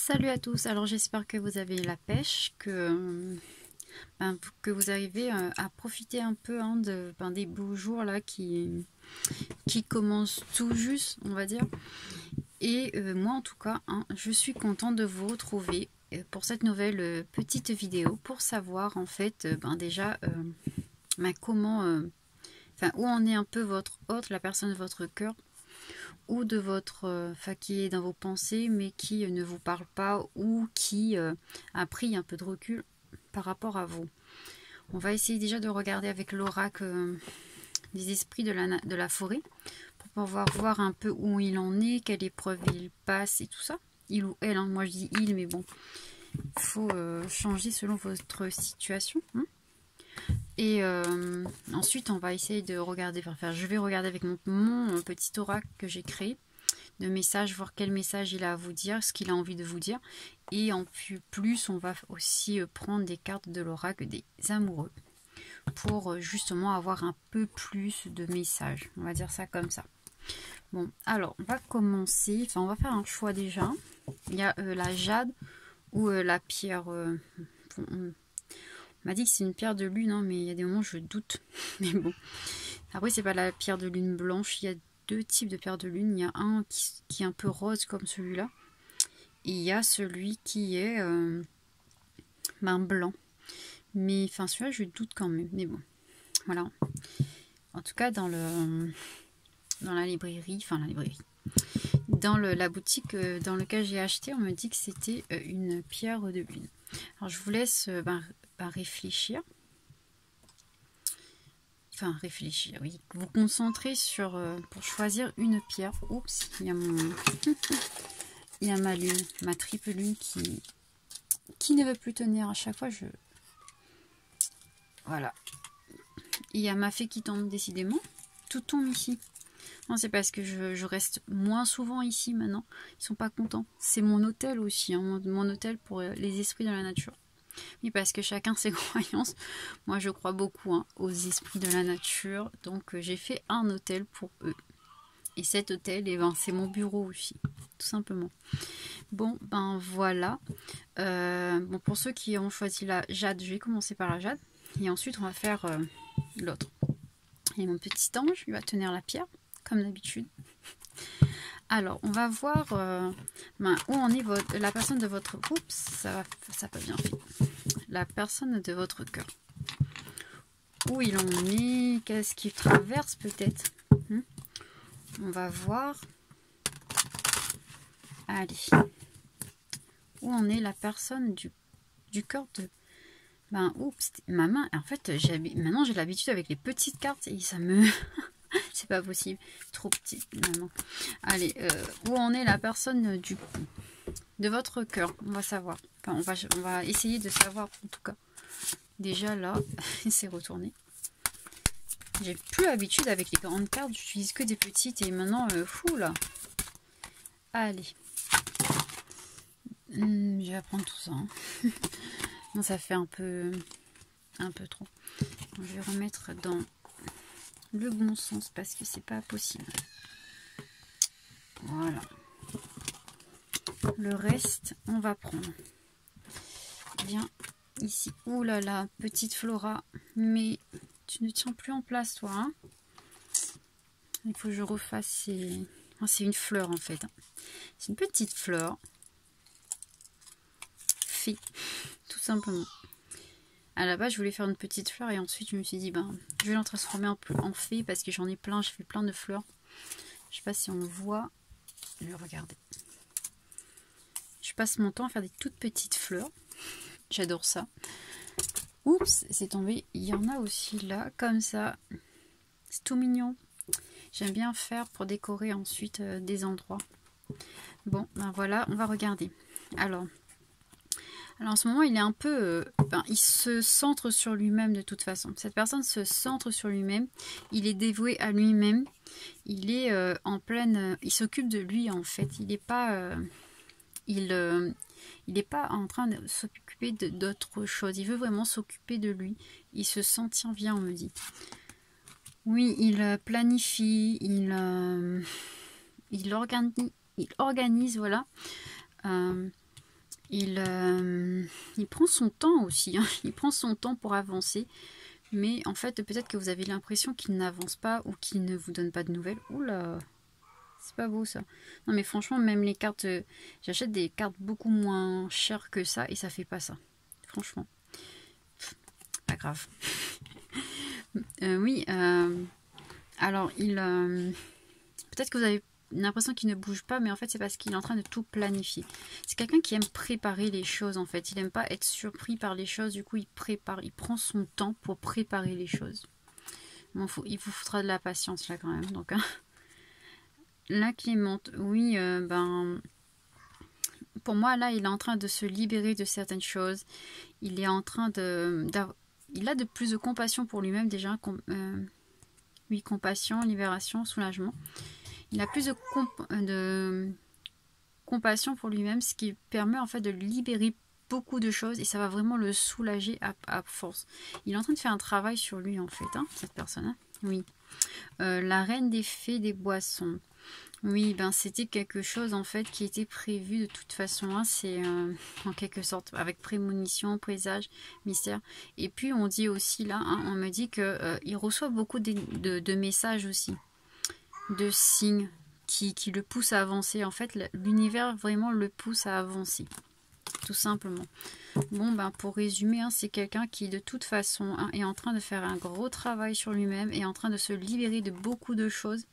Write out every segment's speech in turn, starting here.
Salut à tous, alors j'espère que vous avez la pêche, que vous arrivez à profiter un peu des beaux jours là qui commencent tout juste, on va dire. Et moi en tout cas, je suis contente de vous retrouver pour cette nouvelle petite vidéo pour savoir en fait déjà comment, où en est un peu votre hôte, la personne de votre cœur, ou de votre, qui est dans vos pensées mais qui ne vous parle pas ou qui a pris un peu de recul par rapport à vous. On va essayer déjà de regarder avec l'oracle des esprits de la forêt pour pouvoir voir un peu où il en est, quelle épreuve il passe et tout ça. Il ou elle, moi je dis il, mais bon, il faut changer selon votre situation. Et ensuite, on va essayer de regarder, je vais regarder avec mon petit oracle que j'ai créé, de messages, voir quel message il a à vous dire, ce qu'il a envie de vous dire. Et en plus, on va aussi prendre des cartes de l'oracle des amoureux pour justement avoir un peu plus de messages. On va dire ça comme ça. Bon, alors, on va commencer. On va faire un choix déjà. Il y a la jade ou la pierre... On m'a dit que c'est une pierre de lune, mais il y a des moments où je doute. Mais bon. Après, c'est pas la pierre de lune blanche. Il y a deux types de pierres de lune. Il y a un qui est un peu rose comme celui-là. Et il y a celui qui est blanc. Mais celui-là, je doute quand même. Mais bon, voilà. En tout cas, dans la librairie, dans la boutique dans laquelle j'ai acheté, on me dit que c'était une pierre de lune. Alors, je vous laisse réfléchir. Réfléchir, oui. Vous concentrer sur pour choisir une pierre. Oups, il y a il y a ma lune, ma triple lune qui ne veut plus tenir. À chaque fois, voilà. Il y a ma fée qui tombe, décidément. Tout tombe ici. Non, c'est parce que je reste moins souvent ici maintenant. Ils sont pas contents. C'est mon hôtel aussi, mon hôtel pour les esprits de la nature. Oui, parce que chacun ses croyances. Moi, je crois beaucoup aux esprits de la nature. Donc, j'ai fait un hôtel pour eux. Et cet hôtel, c'est mon bureau aussi, tout simplement. Bon, voilà. Bon, pour ceux qui ont choisi la jade, je vais commencer par la jade. Et ensuite, on va faire l'autre. Et mon petit ange, il va tenir la pierre, comme d'habitude. Alors, on va voir où en est la personne de votre... Oups, ça pas bien fait. La personne de votre cœur. Où il en est, qu'est-ce qu'il traverse peut-être. On va voir. Allez. Où en est la personne du cœur de... oups, ma main... En fait, maintenant j'ai l'habitude avec les petites cartes et ça me... C'est pas possible. Trop petite, maintenant. Allez, où en est la personne de votre cœur? On va savoir. On va essayer de savoir, en tout cas. Déjà, là, il s'est retourné. J'ai plus l'habitude avec les grandes cartes. J'utilise que des petites. Et maintenant, fou, là. Allez. Je vais apprendre tout ça. Non, ça fait un peu trop. Je vais remettre dans le bon sens parce que c'est pas possible. Voilà. Le reste, on va prendre. Bien ici. Ouh là là, petite Flora. Mais tu ne tiens plus en place, toi. Hein, il faut que je refasse. C'est une fleur en fait. C'est une petite fleur. Fée. Tout simplement. À la base, je voulais faire une petite fleur et ensuite je me suis dit, je vais la transformer en fée parce que j'en ai plein. Je fais plein de fleurs. Je sais pas si on voit. Je vais regarder. Je passe mon temps à faire des toutes petites fleurs. J'adore ça. Oups, c'est tombé. Il y en a aussi là, comme ça. C'est tout mignon. J'aime bien faire pour décorer ensuite des endroits. Bon, voilà, on va regarder. Alors en ce moment, il est un peu... il se centre sur lui-même de toute façon. Cette personne se centre sur lui-même. Il est dévoué à lui-même. Il est en pleine... il s'occupe de lui, en fait. Il n'est pas... il n'est pas en train de s'occuper d'autres choses. Il veut vraiment s'occuper de lui. Il se sent bien, on me dit. Oui, il planifie. Il organise, voilà. il prend son temps aussi, hein. Il prend son temps pour avancer. Mais en fait, peut-être que vous avez l'impression qu'il n'avance pas ou qu'il ne vous donne pas de nouvelles. Oula, c'est pas beau ça. Non mais franchement, même les cartes, j'achète des cartes beaucoup moins chères que ça et ça fait pas ça. Franchement. Pas grave. Oui, alors peut-être que vous avez l'impression qu'il ne bouge pas, mais en fait c'est parce qu'il est en train de tout planifier. C'est quelqu'un qui aime préparer les choses en fait. Il n'aime pas être surpris par les choses, du coup il prépare, il prend son temps pour préparer les choses. Bon, il vous faudra de la patience là quand même. Donc hein. La Clémente, oui, pour moi là il est en train de se libérer de certaines choses. Il est en train il a de plus de compassion pour lui-même déjà. Oui, compassion, libération, soulagement. Il a plus de compassion pour lui-même, ce qui permet en fait de libérer beaucoup de choses et ça va vraiment le soulager à force. Il est en train de faire un travail sur lui en fait, hein, cette personne. Hein. Oui. La reine des fées des boissons. Oui, ben c'était quelque chose en fait qui était prévu de toute façon. Hein, c'est en quelque sorte avec prémonition, présage, mystère. Et puis on dit aussi là, hein, on me dit que il reçoit beaucoup de messages aussi, de signes qui le poussent à avancer. En fait, l'univers vraiment le pousse à avancer, tout simplement. Bon, ben pour résumer, hein, c'est quelqu'un qui de toute façon hein, est en train de faire un gros travail sur lui-même, est en train de se libérer de beaucoup de choses.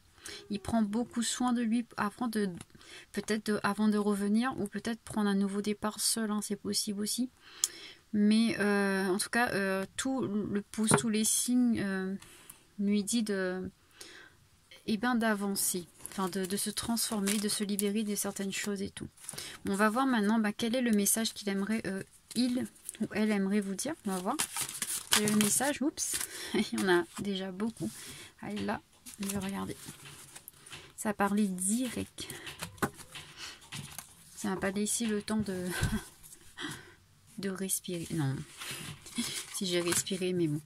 Il prend beaucoup soin de lui avant de revenir ou peut-être prendre un nouveau départ seul, hein, c'est possible aussi. Mais en tout cas, tout le pouce, tous les signes lui dit d'avancer, enfin de se transformer, de se libérer de certaines choses et tout. On va voir maintenant quel est le message qu'il aimerait, il ou elle aimerait vous dire. On va voir. Quel est le message? Oups, il y en a déjà beaucoup. Allez là, je vais regarder. Ça a parlé direct. Ça m'a pas laissé le temps de respirer. Non. Si j'ai respiré, mais bon.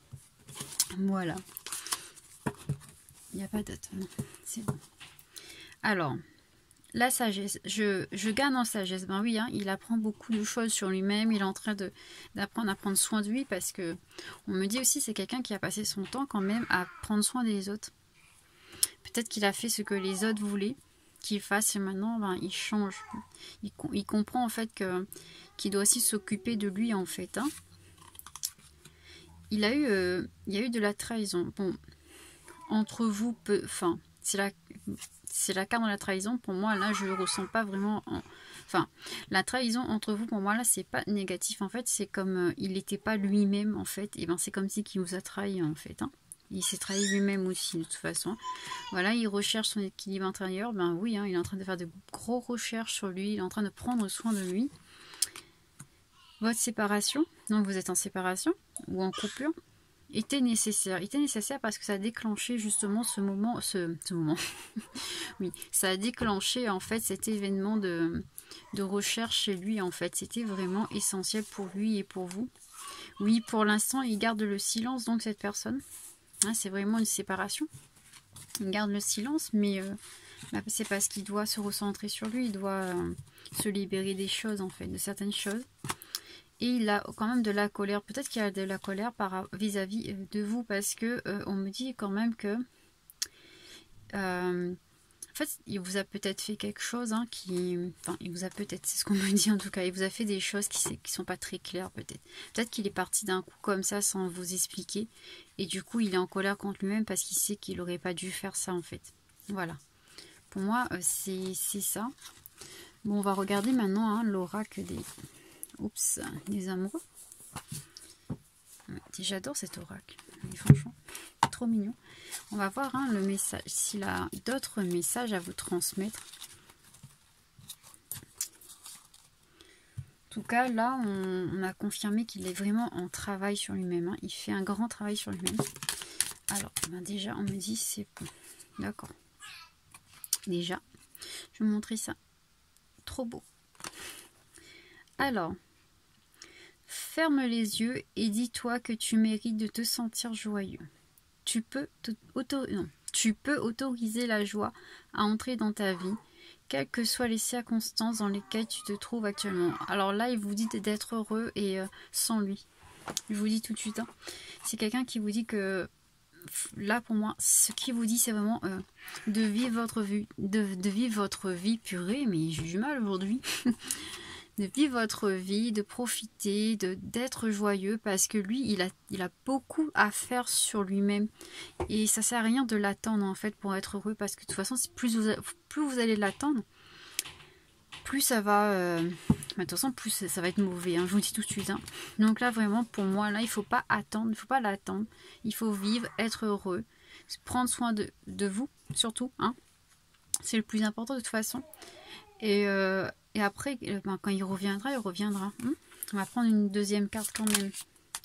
Voilà. Il n'y a pas d'autre. C'est bon. Alors, la sagesse. Je gagne en sagesse. Ben oui, hein, il apprend beaucoup de choses sur lui-même. Il est en train d'apprendre à prendre soin de lui parce que on me dit aussi c'est quelqu'un qui a passé son temps quand même à prendre soin des autres. Peut-être qu'il a fait ce que les autres voulaient qu'il fasse et maintenant il change. Il comprend en fait qu'il doit aussi s'occuper de lui en fait. Hein. Il y a eu de la trahison. Bon, entre vous, enfin, c'est la carte de la trahison. Pour moi, là, je ne ressens pas vraiment. Enfin, la trahison entre vous, pour moi, là, c'est pas négatif. En fait, c'est comme il n'était pas lui-même, en fait. Et ben, c'est comme si qu'il vous a trahi, en fait. Hein. Il s'est trahi lui-même aussi, de toute façon. Voilà, il recherche son équilibre intérieur. Ben oui, hein, il est en train de faire de gros recherches sur lui. Il est en train de prendre soin de lui. Votre séparation, donc vous êtes en séparation ou en coupure, était nécessaire. Il était nécessaire parce que ça a déclenché justement ce moment. Oui, ça a déclenché en fait cet événement de recherche chez lui en fait. C'était vraiment essentiel pour lui et pour vous. Oui, pour l'instant, il garde le silence, donc cette personne. Hein, c'est vraiment une séparation. Il garde le silence, mais c'est parce qu'il doit se recentrer sur lui. Il doit se libérer des choses, en fait, de certaines choses. Et il a quand même de la colère. Peut-être qu'il y a de la colère vis-à-vis de vous, parce que on me dit quand même que... en fait, il vous a peut-être fait quelque chose enfin, il vous a peut-être, c'est ce qu'on me dit en tout cas, il vous a fait des choses qui sont pas très claires peut-être. Peut-être qu'il est parti d'un coup comme ça sans vous expliquer. Et du coup, il est en colère contre lui-même parce qu'il sait qu'il n'aurait pas dû faire ça en fait. Voilà. Pour moi, c'est ça. Bon, on va regarder maintenant l'oracle des amoureux. J'adore cet oracle. Franchement, trop mignon. On va voir le message, s'il a d'autres messages à vous transmettre. En tout cas, là, on a confirmé qu'il est vraiment en travail sur lui-même. Hein. Il fait un grand travail sur lui-même. Alors, déjà, on me dit c'est bon. D'accord. Déjà, je vais vous montrer ça. Trop beau. Alors, ferme les yeux et dis-toi que tu mérites de te sentir joyeux. Tu peux autoriser la joie à entrer dans ta vie. quelles que soient les circonstances dans lesquelles tu te trouves actuellement. Alors là, il vous dit d'être heureux et sans lui. Je vous dis tout de suite, hein. C'est quelqu'un qui vous dit que là, pour moi, ce qu'il vous dit, c'est vraiment de vivre votre vie, de vivre votre vie purée, mais j'ai du mal aujourd'hui. De vivre votre vie, de profiter, d'être joyeux, parce que lui, il a beaucoup à faire sur lui-même. Et ça sert à rien de l'attendre, en fait, pour être heureux, parce que de toute façon, plus vous allez l'attendre, plus ça va... de toute façon, plus ça va être mauvais, hein, je vous le dis tout de suite. Hein. Donc là, vraiment, pour moi, là, il ne faut pas attendre, il ne faut pas l'attendre. Il faut vivre, être heureux, prendre soin de vous, surtout. Hein. C'est le plus important, de toute façon. Et après, quand il reviendra, il reviendra. On va prendre une deuxième carte quand même.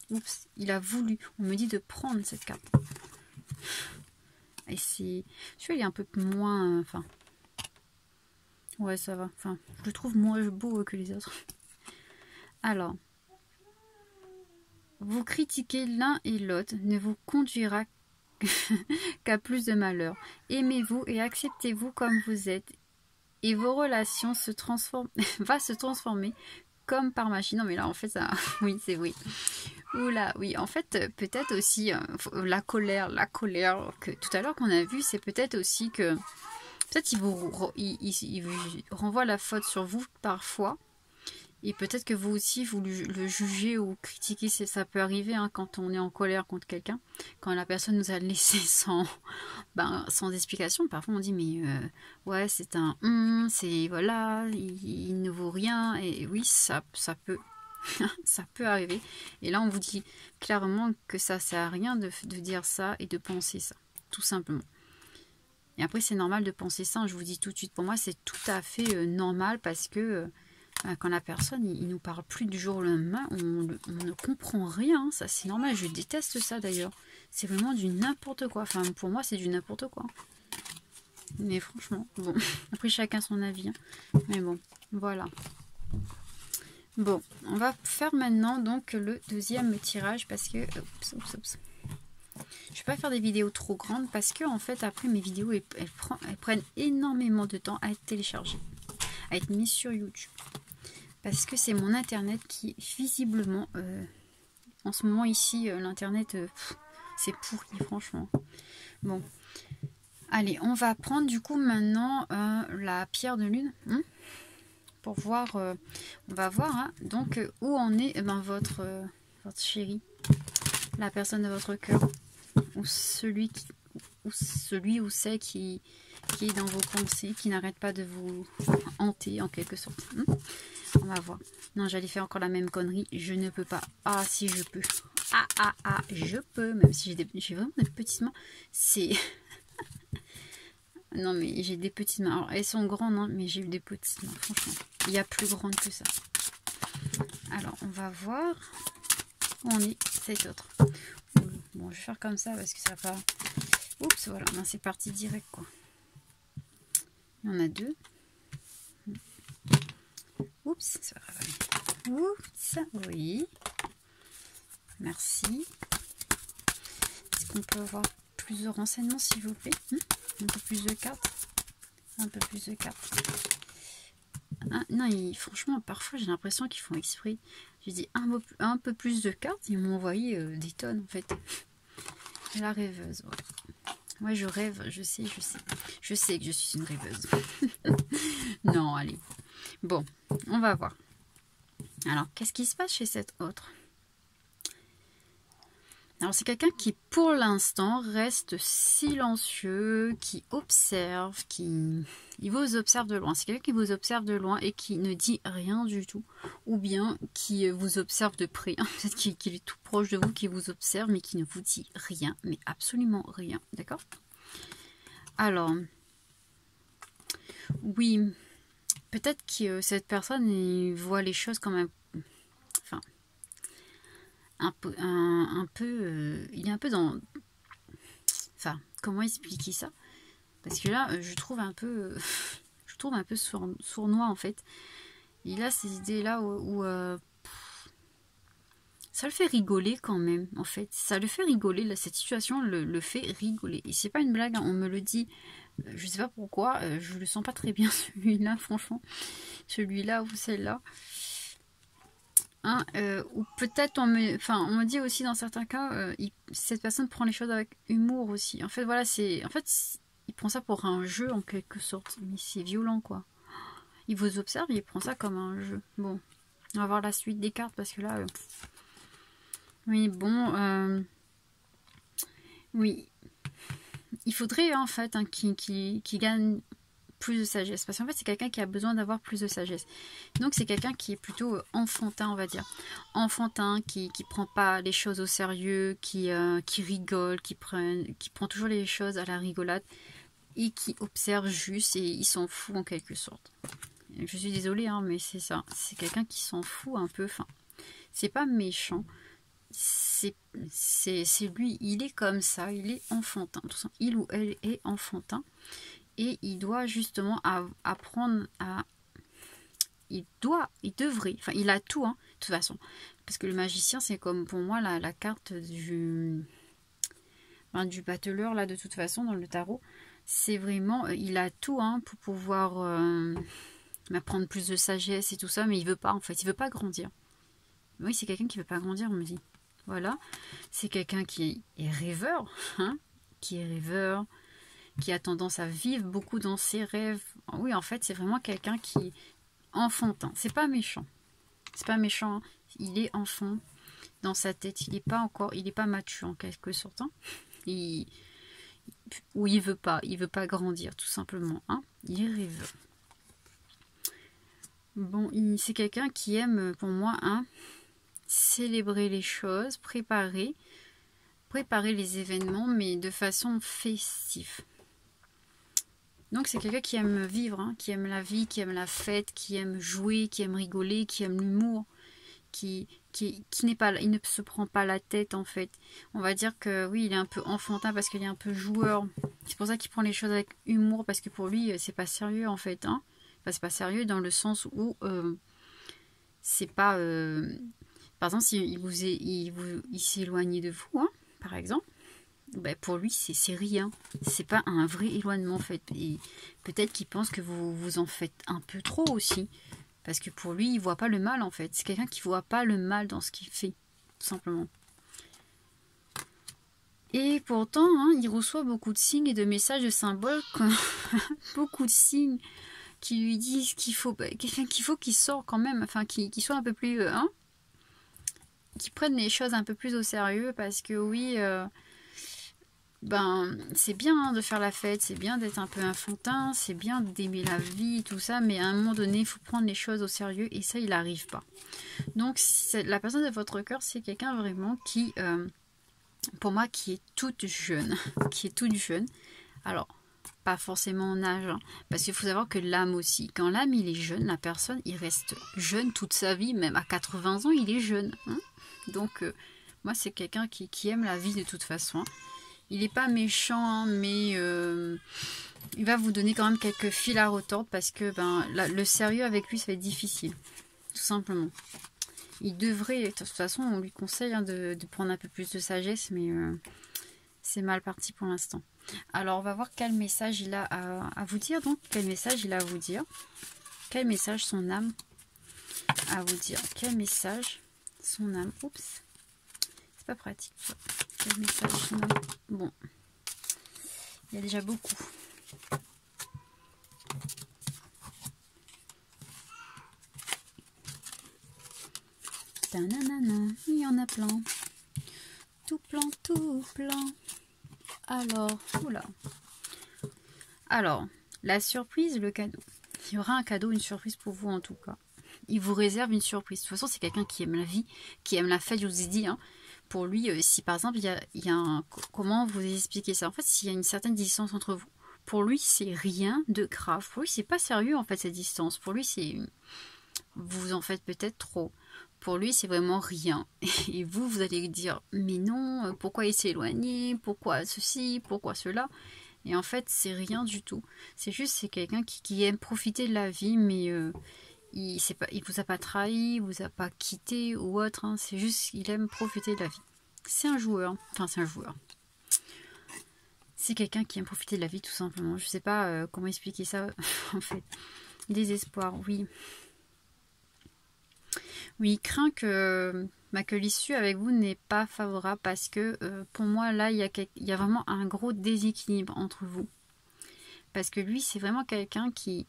Oups, il a voulu. On me dit de prendre cette carte. Et c'est... Celui-là, il est un peu moins... Enfin... ouais, ça va. Enfin, je le trouve moins beau que les autres. Alors. Vous critiquer l'un et l'autre ne vous conduira qu'à plus de malheur. Aimez-vous et acceptez-vous comme vous êtes. Et vos relations va se transformer comme par magie. Non mais là en fait ça, oui c'est oui. Oula, oui en fait peut-être aussi la colère que tout à l'heure qu'on a vu, c'est peut-être aussi que peut-être il vous renvoie la faute sur vous parfois. Et peut-être que vous aussi, vous le jugez ou critiquez, ça peut arriver hein, quand on est en colère contre quelqu'un. Quand la personne nous a laissé sans explication, parfois on dit mais ouais c'est un c'est voilà, il ne vaut rien. Et oui, ça peut, ça peut arriver. Et là on vous dit clairement que ça sert à rien de dire ça et de penser ça, tout simplement. Et après c'est normal de penser ça, hein, je vous dis tout de suite, pour moi c'est tout à fait normal parce que... quand la personne, il nous parle plus du jour au lendemain, on ne comprend rien, ça c'est normal, je déteste ça d'ailleurs. C'est vraiment du n'importe quoi, enfin pour moi c'est du n'importe quoi. Mais franchement, bon, après chacun son avis, hein. Mais bon, voilà. Bon, on va faire maintenant donc le deuxième tirage parce que... Oups. Je vais pas faire des vidéos trop grandes parce que en fait après mes vidéos elles prennent énormément de temps à être téléchargées, à être mises sur YouTube. Parce que c'est mon internet qui visiblement en ce moment ici l'internet c'est pourri franchement. Bon, allez on va prendre du coup maintenant la pierre de lune pour voir, on va voir hein, donc où en est votre chéri, la personne de votre cœur ou celui ou celle qui est dans vos pensées, qui n'arrête pas de vous hanter en quelque sorte. On va voir. Non, j'allais faire encore la même connerie. Je ne peux pas. Ah, si je peux. Je peux. Même si j'ai vraiment des petites mains. C'est... non, mais j'ai des petites mains. Alors, elles sont grandes, hein, mais j'ai eu des petites mains, franchement. Il y a plus grande que ça. Alors, on va voir où on est cette autre. Bon, je vais faire comme ça parce que ça va pas... Oups, voilà. Non, c'est parti direct, quoi. Il y en a deux. Oups, c'est pas grave. Oups, oui. Merci. Est-ce qu'on peut avoir plus de renseignements, s'il vous plaît? Un peu plus de cartes. Un peu plus de cartes. Ah, non, franchement, parfois, j'ai l'impression qu'ils font exprès. J'ai dit un peu plus de cartes. Ils m'ont envoyé des tonnes, en fait. La rêveuse, ouais. Ouais, je rêve, je sais. Je sais que je suis une rêveuse. Non, allez. Bon, on va voir. Alors, qu'est-ce qui se passe chez cette autre? Alors, c'est quelqu'un qui, pour l'instant, reste silencieux, qui observe, il vous observe de loin. C'est quelqu'un qui vous observe de loin et qui ne dit rien du tout. Ou bien qui vous observe de près. Peut-être qu'il est tout proche de vous, qui vous observe, mais qui ne vous dit rien. Mais absolument rien. D'accord? Alors, oui, peut-être que cette personne il voit les choses comme un peu il est un peu dans... Enfin, comment expliquer ça? Parce que là, je trouve un peu sournois en fait. Il a ces idées-là où ça le fait rigoler quand même, en fait. Ça le fait rigoler, là, cette situation le fait rigoler. Et c'est pas une blague, hein, on me le dit Je sais pas pourquoi, je le sens pas très bien celui-là, franchement. Celui-là ou celle-là. Hein, ou peut-être on me dit aussi dans certains cas, cette personne prend les choses avec humour aussi. En fait, voilà, il prend ça pour un jeu en quelque sorte. Mais c'est violent, quoi. Il vous observe, il prend ça comme un jeu. Bon, on va voir la suite des cartes parce que là, oui, bon, oui, il faudrait en fait qu'il gagne plus de sagesse, parce qu'en fait c'est quelqu'un qui a besoin d'avoir plus de sagesse. Donc c'est quelqu'un qui est plutôt enfantin, on va dire, enfantin, qui prend pas les choses au sérieux, qui rigole, qui prend toujours les choses à la rigolade et qui observe juste et il s'en fout en quelque sorte. Je suis désolée, hein, mais c'est ça, c'est quelqu'un qui s'en fout un peu. Enfin, c'est pas méchant, c'est lui, il est comme ça, il est enfantin, il ou elle est enfantin. Et il doit justement apprendre à... Il devrait, enfin il a tout, hein, de toute façon. Parce que le magicien, c'est comme pour moi la carte du bateleur, là, de toute façon, dans le tarot. C'est vraiment, il a tout, hein, pour pouvoir apprendre plus de sagesse et tout ça, mais il veut pas, en fait, il veut pas grandir. Oui, c'est quelqu'un qui veut pas grandir, on me dit. Voilà, c'est quelqu'un qui est rêveur, hein, qui est rêveur, qui a tendance à vivre beaucoup dans ses rêves. Oui, en fait, c'est vraiment quelqu'un qui est enfantin. C'est pas méchant. C'est pas méchant. Hein. Il est enfant dans sa tête. Il n'est pas mature en quelque sorte. Hein. Il veut pas grandir tout simplement. Hein. Il est rêveur. Bon, c'est quelqu'un qui aime, pour moi, hein, célébrer les choses, préparer les événements, mais de façon festive. Donc c'est quelqu'un qui aime vivre, hein, qui aime la vie, qui aime la fête, qui aime jouer, qui aime rigoler, qui aime l'humour, qui n'est pas, il ne se prend pas la tête en fait. On va dire que oui, il est un peu enfantin parce qu'il est un peu joueur. C'est pour ça qu'il prend les choses avec humour, parce que pour lui c'est pas sérieux en fait. Hein. Enfin, c'est pas sérieux dans le sens où c'est pas. Par exemple, s'il il s'est éloigné de vous, hein, par exemple. Ben pour lui, c'est rien. C'est pas un vrai éloignement en fait. Et peut-être qu'il pense que vous en faites un peu trop aussi. Parce que pour lui, il voit pas le mal en fait. C'est quelqu'un qui voit pas le mal dans ce qu'il fait, tout simplement. Et pourtant, hein, il reçoit beaucoup de signes et de messages, de symboles, beaucoup de signes qui lui disent qu'il faut, qu'il sort quand même, enfin, qu'il soit un peu plus, hein, qu'il prenne les choses un peu plus au sérieux, parce que oui. Ben, c'est bien, hein, de faire la fête, c'est bien d'être un peu enfantin, c'est bien d'aimer la vie, tout ça, mais à un moment donné, il faut prendre les choses au sérieux et ça, il n'arrive pas. Donc, la personne de votre cœur, c'est quelqu'un vraiment qui, pour moi, qui est toute jeune, Alors, pas forcément en âge, hein, parce qu'il faut savoir que l'âme aussi, quand l'âme, il est jeune, la personne, il reste jeune toute sa vie, même à 80 ans, il est jeune. Hein. Donc, moi, c'est quelqu'un qui aime la vie de toute façon. Il n'est pas méchant, hein, mais il va vous donner quand même quelques fils à retordre parce que le sérieux avec lui, ça va être difficile. Tout simplement. Il devrait, de toute façon, on lui conseille, hein, de prendre un peu plus de sagesse, mais c'est mal parti pour l'instant. Alors, on va voir quel message il a à vous dire. Donc, quel message il a à vous dire. Quel message son âme a à vous dire. Quel message son âme. Oups. C'est pas pratique. Quel message son âme. Bon. Il y a déjà beaucoup. Tananana, il y en a plein. Tout plein. Alors, oula. Alors, la surprise, le cadeau. Il y aura un cadeau, une surprise pour vous en tout cas. Il vous réserve une surprise. De toute façon, c'est quelqu'un qui aime la vie, qui aime la fête, je vous ai dit. Hein. Pour lui, si par exemple, il y a un... Comment vous expliquer ça? En fait, s'il y a une certaine distance entre vous, pour lui, c'est rien de grave. Pour lui, c'est pas sérieux, en fait, cette distance. Pour lui, c'est... Vous en faites peut-être trop. Pour lui, c'est vraiment rien. Et vous allez dire, mais non, pourquoi il s'est éloigné? Pourquoi ceci? Pourquoi cela? Et en fait, c'est rien du tout. C'est juste, c'est quelqu'un qui aime profiter de la vie, mais il vous a pas trahi, il vous a pas quitté ou autre. Hein. C'est juste qu'il aime profiter de la vie. C'est un joueur. Enfin, c'est un joueur. C'est quelqu'un qui aime profiter de la vie, tout simplement. Je sais pas comment expliquer ça, en fait. Désespoir, oui. Oui, il craint que, que l'issue avec vous n'est pas favorable parce que pour moi, là, il y a vraiment un gros déséquilibre entre vous. Parce que lui, c'est vraiment quelqu'un qui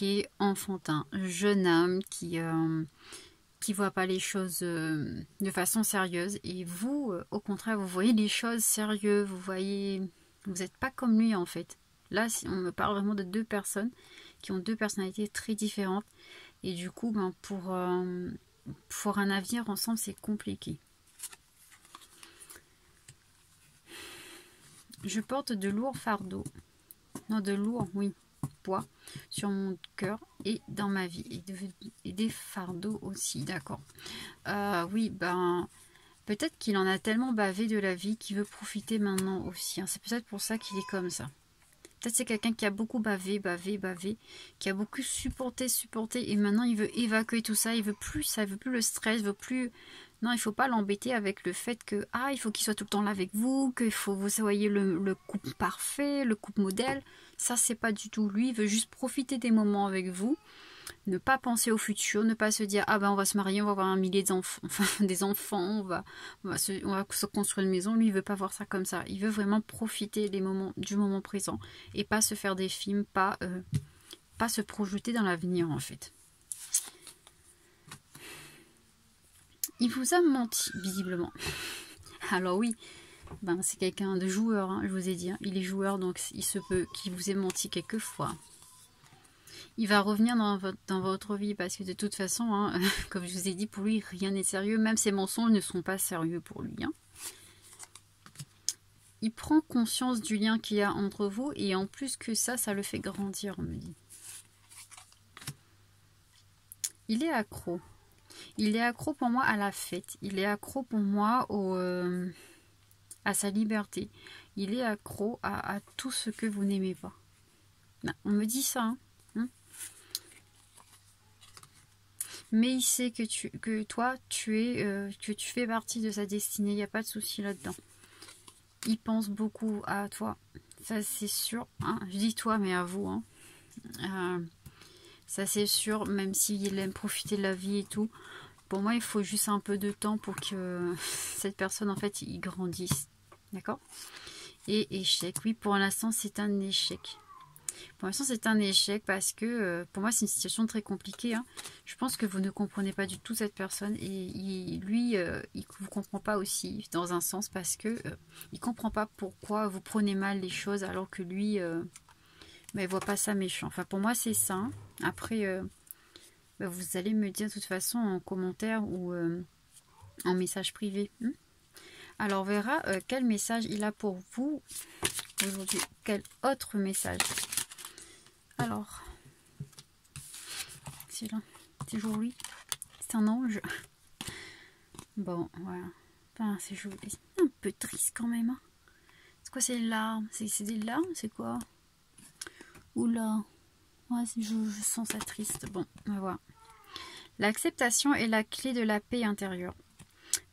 est enfantin, jeune âme, qui voit pas les choses de façon sérieuse. Et vous, au contraire, vous voyez les choses sérieuses, vous n'êtes pas comme lui en fait. Là, on me parle vraiment de deux personnes qui ont deux personnalités très différentes. Et du coup, pour un avenir ensemble, c'est compliqué. Je porte de lourds fardeaux. Non, de lourds, oui, poids sur mon cœur et dans ma vie. Et des fardeaux aussi, d'accord. Oui, peut-être qu'il en a tellement bavé de la vie qu'il veut profiter maintenant aussi. Hein. C'est peut-être pour ça qu'il est comme ça. Peut-être c'est quelqu'un qui a beaucoup bavé, qui a beaucoup supporté, et maintenant il veut évacuer tout ça, il veut plus ça, il veut plus le stress, il veut plus... Non, il faut pas l'embêter avec le fait que, il faut qu'il soit tout le temps là avec vous, qu'il faut vous soyez le couple parfait, le couple modèle. Ça, c'est pas du tout lui, il veut juste profiter des moments avec vous, ne pas penser au futur, ne pas se dire, on va se marier, on va avoir un millier d'enfants, des enfants, on va se construire une maison. Lui, il veut pas voir ça comme ça. Il veut vraiment profiter du moment présent et pas se faire des films, pas se projeter dans l'avenir en fait. Il vous a menti, visiblement. Alors oui, c'est quelqu'un de joueur, hein, je vous ai dit. Hein. Il est joueur, donc il se peut qu'il vous ait menti quelquefois. Il va revenir dans votre vie parce que de toute façon, hein, comme je vous ai dit, pour lui, rien n'est sérieux. Même ses mensonges ne sont pas sérieux pour lui. Hein. Il prend conscience du lien qu'il y a entre vous et en plus que ça le fait grandir, on me dit. Il est accro. Il est accro pour moi à la fête. Il est accro pour moi à sa liberté. Il est accro à tout ce que vous n'aimez pas. On me dit ça. Hein. Mais il sait que toi, que tu fais partie de sa destinée. Il n'y a pas de souci là-dedans. Il pense beaucoup à toi. Ça, c'est sûr. Hein. Je dis toi, mais à vous. Hein. Ça, c'est sûr. Même s'il aime profiter de la vie et tout. Pour moi, il faut juste un peu de temps pour que cette personne, en fait, il grandisse. D'accord? Et échec. Oui, pour l'instant, c'est un échec. Pour l'instant, c'est un échec parce que, pour moi, c'est une situation très compliquée. Hein. Je pense que vous ne comprenez pas du tout cette personne. Et lui, il ne vous comprend pas aussi, dans un sens, parce que il ne comprend pas pourquoi vous prenez mal les choses, alors que lui, il ne voit pas ça méchant. Enfin, pour moi, c'est ça. Hein. Après... vous allez me dire de toute façon en commentaire ou en message privé. Alors on verra quel message il a pour vous aujourd'hui. Quel autre message? Alors, c'est là. C'est toujours lui. C'est un ange. Bon, voilà. C'est joli. C'est un peu triste quand même. Hein. C'est quoi ces larmes? C'est des larmes? C'est quoi? Oula. Ouais, je sens ça triste. Bon, on va voir. L'acceptation est la clé de la paix intérieure.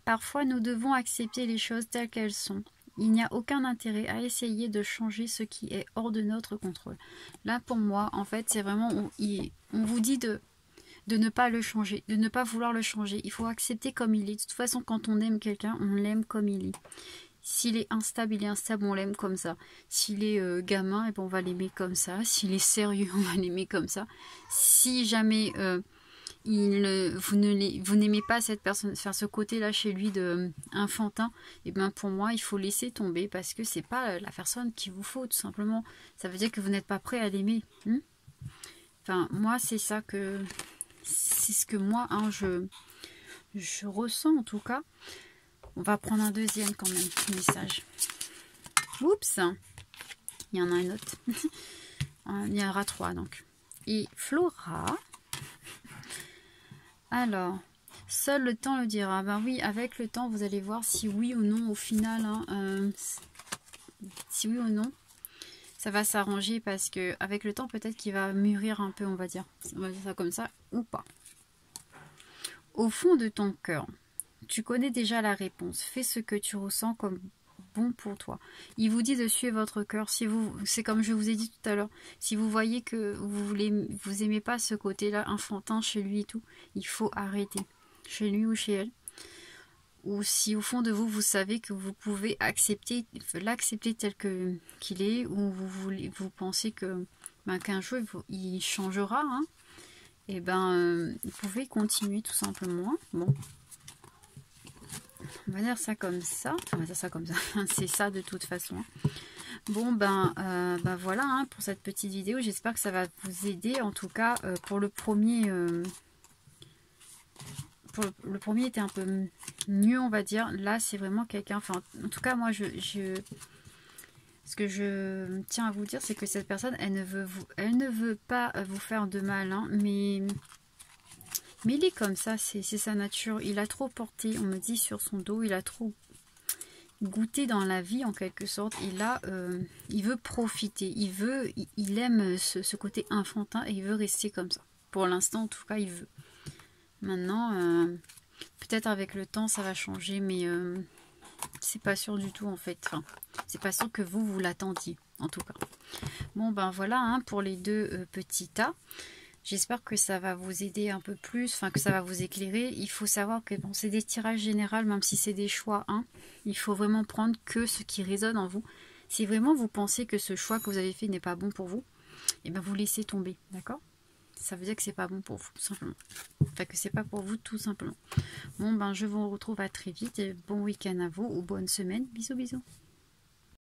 Parfois, nous devons accepter les choses telles qu'elles sont. Il n'y a aucun intérêt à essayer de changer ce qui est hors de notre contrôle. Là, pour moi, en fait, c'est vraiment... On vous dit de ne pas le changer, de ne pas vouloir le changer. Il faut accepter comme il est. De toute façon, quand on aime quelqu'un, on l'aime comme il est. S'il est instable, il est instable, on l'aime comme ça. S'il est gamin, on va l'aimer comme ça. S'il est sérieux, on va l'aimer comme ça. Si jamais vous n'aimez pas cette personne, faire ce côté-là chez lui de enfantin, pour moi, il faut laisser tomber parce que c'est pas la personne qu'il vous faut, tout simplement. Ça veut dire que vous n'êtes pas prêt à l'aimer. Enfin, moi, c'est ça que... C'est ce que moi, je ressens en tout cas. On va prendre un deuxième quand même, message. Oups, il y en a un autre. Il y en aura 3 donc. Et Flora. Alors, seul le temps le dira. Oui, avec le temps, vous allez voir si oui ou non au final. Si oui ou non, ça va s'arranger parce que avec le temps, peut-être qu'il va mûrir un peu, on va dire. On va dire ça comme ça ou pas. Au fond de ton cœur. Tu connais déjà la réponse. Fais ce que tu ressens comme bon pour toi. Il vous dit de suivre votre cœur. Si vous, c'est comme je vous ai dit tout à l'heure, si vous voyez que vous aimez pas ce côté-là enfantin chez lui et tout, il faut arrêter. Chez lui ou chez elle. Ou si au fond de vous, vous savez que vous pouvez l'accepter tel qu'il est, ou vous pensez que qu'un jour il changera, hein, et vous pouvez continuer tout simplement. Bon, on va dire ça comme ça. On va dire ça comme ça. C'est ça de toute façon. Bon, voilà hein, pour cette petite vidéo. J'espère que ça va vous aider. En tout cas, pour le premier... le premier était un peu mieux, on va dire. Là, c'est vraiment quelqu'un... Enfin, en tout cas, moi, ce que je tiens à vous dire, c'est que cette personne, elle ne veut pas vous faire de mal, hein, mais il est comme ça, c'est sa nature. Il a trop porté, on me dit, sur son dos. Il a trop goûté dans la vie, en quelque sorte. Et là, il veut profiter. Il aime ce côté enfantin et il veut rester comme ça. Pour l'instant, en tout cas, il veut. Maintenant, peut-être avec le temps, ça va changer, mais c'est pas sûr du tout, en fait. Enfin, c'est pas sûr que vous l'attendiez, en tout cas. Bon, voilà, hein, pour les deux petits tas. J'espère que ça va vous aider un peu plus, enfin que ça va vous éclairer. Il faut savoir que bon, c'est des tirages généraux, même si c'est des choix, hein. Il faut vraiment prendre que ce qui résonne en vous. Si vraiment vous pensez que ce choix que vous avez fait n'est pas bon pour vous, et vous laissez tomber, d'accord? Ça veut dire que c'est pas bon pour vous, tout simplement. Enfin, que c'est pas pour vous, tout simplement. Bon, je vous retrouve à très vite. Bon week-end à vous ou bonne semaine. Bisous, bisous.